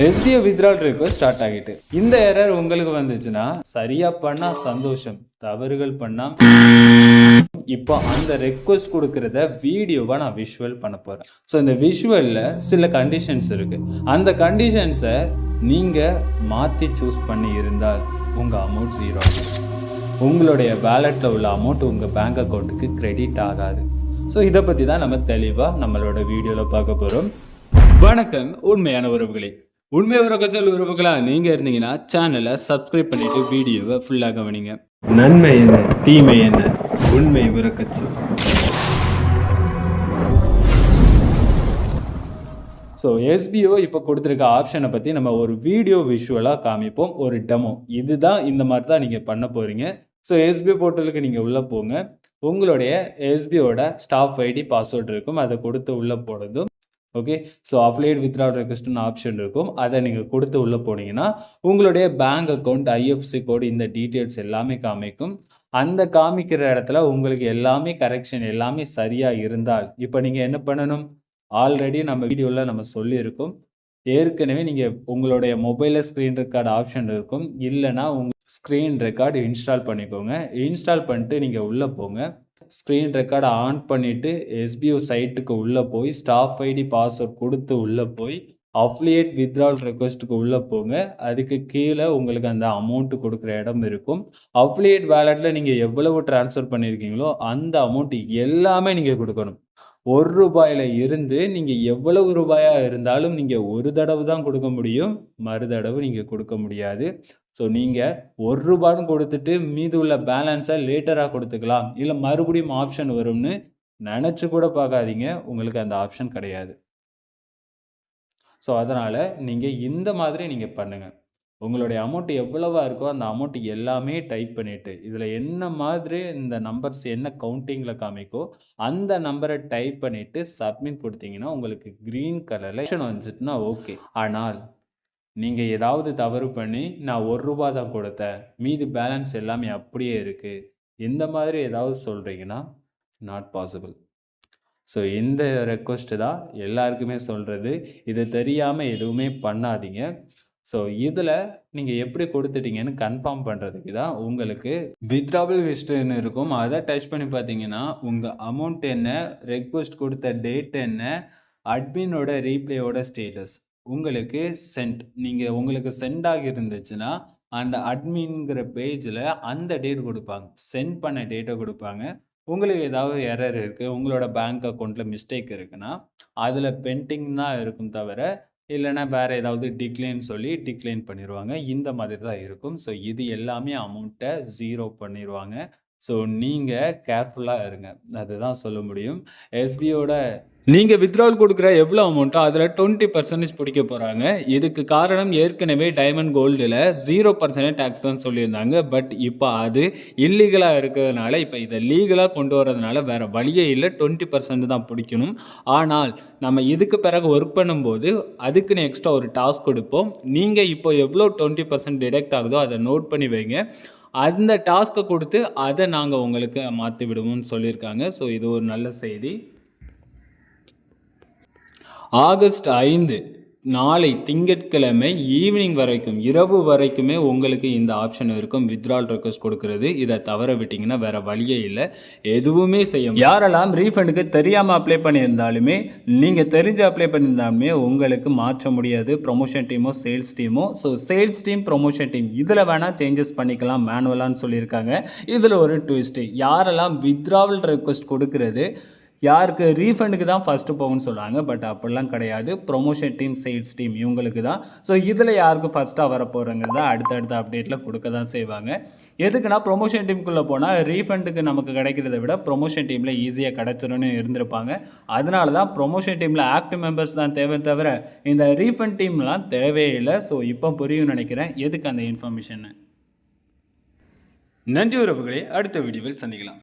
SBO withdrawal request start ஆகிட்டு. இந்த error உங்களுக்கு வந்துச்சுன்னா சரியா பண்ணா சந்தோஷம், தவறுகள் பண்ணா இப்போ அந்த ரெக்வஸ்ட் கொடுக்கறத வீடியோவா நான் விஷுவல் பண்ண போறேன். ஸோ இந்த விஷுவல்ல சில கண்டிஷன்ஸ் இருக்கு. அந்த கண்டிஷன்ஸை நீங்க மாத்தி சூஸ் பண்ணி இருந்தால் உங்க அமௌண்ட் ஜீரோ ஆகும். உங்களுடைய வேலெட்ல உள்ள அமௌண்ட் உங்க பேங்க் அக்கௌண்ட்டுக்கு கிரெடிட் ஆகாது. ஸோ இதை பத்தி தான் நம்ம தெளிவா நம்மளோட வீடியோல பார்க்க போறோம். வணக்கம் உண்மையான உறவுகளே. உண்மை உறவுகள் உறவுகளா நீங்க இருந்தீங்கன்னா சேனலை சப்ஸ்கிரைப் பண்ணிட்டு வீடியோவை ஃபுல்லாக கவனிங்க. நன்மை என்ன தீமை என்ன உண்மை உறக்கச்சு. ஸோ SBO இப்போ கொடுத்துருக்க ஆப்ஷனை பற்றி நம்ம ஒரு வீடியோ விஷுவலாக காமிப்போம், ஒரு டெமோ. இதுதான் இந்த மாதிரி தான் நீங்கள் பண்ண போகிறீங்க. ஸோ SBO போர்ட்டலுக்கு நீங்கள் உள்ளே போங்க. உங்களுடைய SBOட ஸ்டாஃப் ஐடி பாஸ்வேர்டு இருக்கும், அதை கொடுத்து உள்ளே போடுறதும். ஓகே, ஸோ அஃபிலியேட் வித்ட்ராவல் ரெக்வெஸ்ட்னு ஆப்ஷன் இருக்கும், அதை நீங்கள் கொடுத்து உள்ளே போனீங்கன்னா உங்களுடைய பேங்க் அக்கௌண்ட் IFSC கோடு இந்த டீட்டெயில்ஸ் எல்லாமே காமிக்கும். அந்த காமிக்கிற இடத்துல உங்களுக்கு எல்லாமே கரெக்ஷன் எல்லாமே சரியாக இருந்தால் இப்போ நீங்கள் என்ன பண்ணணும், ஆல்ரெடி நம்ம வீடியோவில் நம்ம சொல்லியிருக்கோம். ஏற்கனவே நீங்கள் உங்களுடைய மொபைலில் ஸ்க்ரீன் ரெக்கார்டு ஆப்ஷன் இருக்கும், இல்லைனா உங்கள் ஸ்க்ரீன் ரெக்கார்டு இன்ஸ்டால் பண்ணிக்கோங்க. இன்ஸ்டால் பண்ணிட்டு நீங்கள் உள்ளே போங்க. ஸ்க்ரீன் ரெக்கார்டை ஆன் பண்ணிவிட்டு SBO சைட்டுக்கு உள்ளே போய் ஸ்டாஃப் ஐடி பாஸ்வேர்ட் கொடுத்து உள்ளே போய் அஃபிலியேட் வித்ட்ராவல் ரெக்வெஸ்ட்டுக்கு உள்ளே போங்க. அதுக்கு கீழே உங்களுக்கு அந்த அமௌண்ட்டு கொடுக்குற இடம் இருக்கும். அஃபிலியேட் வேலெட்டில் நீங்கள் எவ்வளவு ட்ரான்ஸ்ஃபர் பண்ணியிருக்கீங்களோ அந்த அமௌண்ட்டு எல்லாமே நீங்கள் கொடுக்கணும். ₹1 இருந்து நீங்கள் எவ்வளவு ரூபாயாக இருந்தாலும் நீங்கள் ஒரு தடவை தான் கொடுக்க முடியும், மறு தடவை நீங்கள் கொடுக்க முடியாது. ஸோ நீங்கள் ₹1 கொடுத்துட்டு மீது உள்ள பேலன்ஸை லேட்டராக கொடுத்துக்கலாம், இல்லை மறுபடியும் ஆப்ஷன் வரும்னு நினச்சி கூட பார்க்காதீங்க, உங்களுக்கு அந்த ஆப்ஷன் கிடையாது. ஸோ அதனால் நீங்கள் இந்த மாதிரி நீங்கள் பண்ணுங்கள். உங்களுடைய அமௌண்ட் எவ்வளவா இருக்கோ அந்த அமௌண்ட் எல்லாமே டைப் பண்ணிவிட்டு இதில் என்ன மாதிரி இந்த நம்பர்ஸ் என்ன கவுண்டிங்கில் காமிக்கோ அந்த நம்பரை டைப் பண்ணிவிட்டு சப்மிட் கொடுத்தீங்கன்னா உங்களுக்கு க்ரீன் கலரில் ஆப்ஷன் வந்துச்சுன்னா ஓகே. ஆனால் நீங்கள் ஏதாவது தவறு பண்ணி நான் ₹1 தான் கொடுத்தேன், மீதி பேலன்ஸ் எல்லாமே அப்படியே இருக்குது, இந்த மாதிரி ஏதாவது சொல்கிறீங்கன்னா நாட் பாசிபிள். ஸோ இந்த ரெக்வஸ்ட்டு தான் எல்லாருக்குமே சொல்கிறது. இது தெரியாமல் எதுவுமே பண்ணாதீங்க. ஸோ இதில் நீங்கள் எப்படி கொடுத்துட்டீங்கன்னு கன்ஃபார்ம் பண்ணுறதுக்கு தான் உங்களுக்கு வித்ட்ராவல் ஹிஸ்ட்ரின்னு இருக்கும். அதை டச் பண்ணி பார்த்தீங்கன்னா உங்கள் அமௌண்ட் என்ன, ரெக்வஸ்ட் கொடுத்த டேட் என்ன, அட்மினோட ரீப்ளேயோட ஸ்டேட்டஸ், உங்களுக்கு சென்ட், நீங்கள் உங்களுக்கு சென்ட் ஆகியிருந்துச்சுன்னா அந்த அட்மின்கிற பேஜில் அந்த டேட் கொடுப்பாங்க, சென்ட் பண்ண டேட்டை கொடுப்பாங்க. உங்களுக்கு ஏதாவது எரர் இருக்குது, உங்களோட பேங்க் அக்கௌண்ட்டில் மிஸ்டேக் இருக்குன்னா அதில் பெண்டிங் தான் இருக்கும் தவிர, இல்லைனா வேறு ஏதாவது டிக்ளைன் சொல்லி டிக்ளைன் பண்ணிடுவாங்க. இந்த மாதிரி தான் இருக்கும். ஸோ இது எல்லாமே அமௌண்ட்டை ஜீரோ பண்ணிடுவாங்க. ஸோ நீங்கள் கேர்ஃபுல்லாக இருங்க, அதுதான் சொல்ல முடியும். SBOட நீங்கள் வித்ட்ராவல் கொடுக்குற எவ்வளோ அமௌண்ட்டோ அதில் 20% பிடிக்க போகிறாங்க. இதுக்கு காரணம் ஏற்கனவே டைமண்ட் கோல்டில் 0% டேக்ஸ் தான் சொல்லியிருந்தாங்க. பட் இப்போ அது இல்லீகலாக இருக்கிறதுனால இப்போ இதை லீகலாக கொண்டு வரதுனால வேறு வழியே இல்லை, 20% தான் பிடிக்கணும். ஆனால் நம்ம இதுக்கு பிறகு ஒர்க் பண்ணும்போது அதுக்குன்னு எக்ஸ்ட்ரா ஒரு டாஸ்க் கொடுப்போம். நீங்கள் இப்போ எவ்வளோ 20% டிடெக்ட் ஆகுதோ அதை நோட் பண்ணி வைங்க. அந்த டாஸ்க்கை கொடுத்து அதை நாங்கள் உங்களுக்கு மாற்றி விடுவோம்னு சொல்லியிருக்காங்க. ஸோ இது ஒரு நல்ல செய்தி. ஆகஸ்ட் 5 நாளை திங்கட்கிழமை ஈவினிங் வரைக்கும், இரவு வரைக்குமே உங்களுக்கு இந்த ஆப்ஷன் இருக்கும் வித்ட்ராவல் ரெக்வெஸ்ட் கொடுக்கறது. இதை தவற விட்டிங்கன்னா வேறு வழியே இல்லை, எதுவுமே செய்ய. யாரெல்லாம் ரீஃபண்டுக்கு தெரியாமல் அப்ளை பண்ணியிருந்தாலுமே, நீங்கள் தெரிஞ்சு அப்ளை பண்ணியிருந்தாலுமே உங்களுக்கு மாற்ற முடியாது, promotion demo sales demo. So sales team promotion team இதில் வேணால் சேஞ்சஸ் பண்ணிக்கலாம் மேனுவலான்னு சொல்லியிருக்காங்க. இதில் ஒரு ட்விஸ்ட்டு, யாரெல்லாம் வித்ட்ராவல் ரெக்வெஸ்ட் கொடுக்கறது யாருக்கு ரீஃபண்டுக்கு தான் ஃபஸ்ட்டு போகும்னு சொல்லுவாங்க. பட் அப்படிலாம் கிடையாது, ப்ரொமோஷன் டீம் சேல்ஸ் டீம் இவங்களுக்கு தான். ஸோ இதில் யாருக்கு ஃபஸ்ட்டாக வர போகிறோங்கிறத அடுத்தடுத்த அப்டேட்டில் கொடுக்க தான் செய்வாங்க. எதுக்குன்னா ப்ரொமோஷன் டீமுக்குள்ளே போனால் ரீஃபண்டுக்கு நமக்கு கிடைக்கிறத விட ப்ரொமோஷன் டீமில் ஈஸியாக கிடச்சிரும்னு இருந்திருப்பாங்க. அதனால தான் ப்ரொமோஷன் டீமில் ஆக்டிவ் மெம்பர்ஸ் தான் தேவை தவிர இந்த ரீஃபண்ட் டீம்லாம் தேவையில்லை. ஸோ இப்போ புரியும் நினைக்கிறேன் எதுக்கு அந்த இன்ஃபர்மேஷன். நன்றி உறவுகளே, அடுத்த வீடியோவில் சந்திக்கலாம்.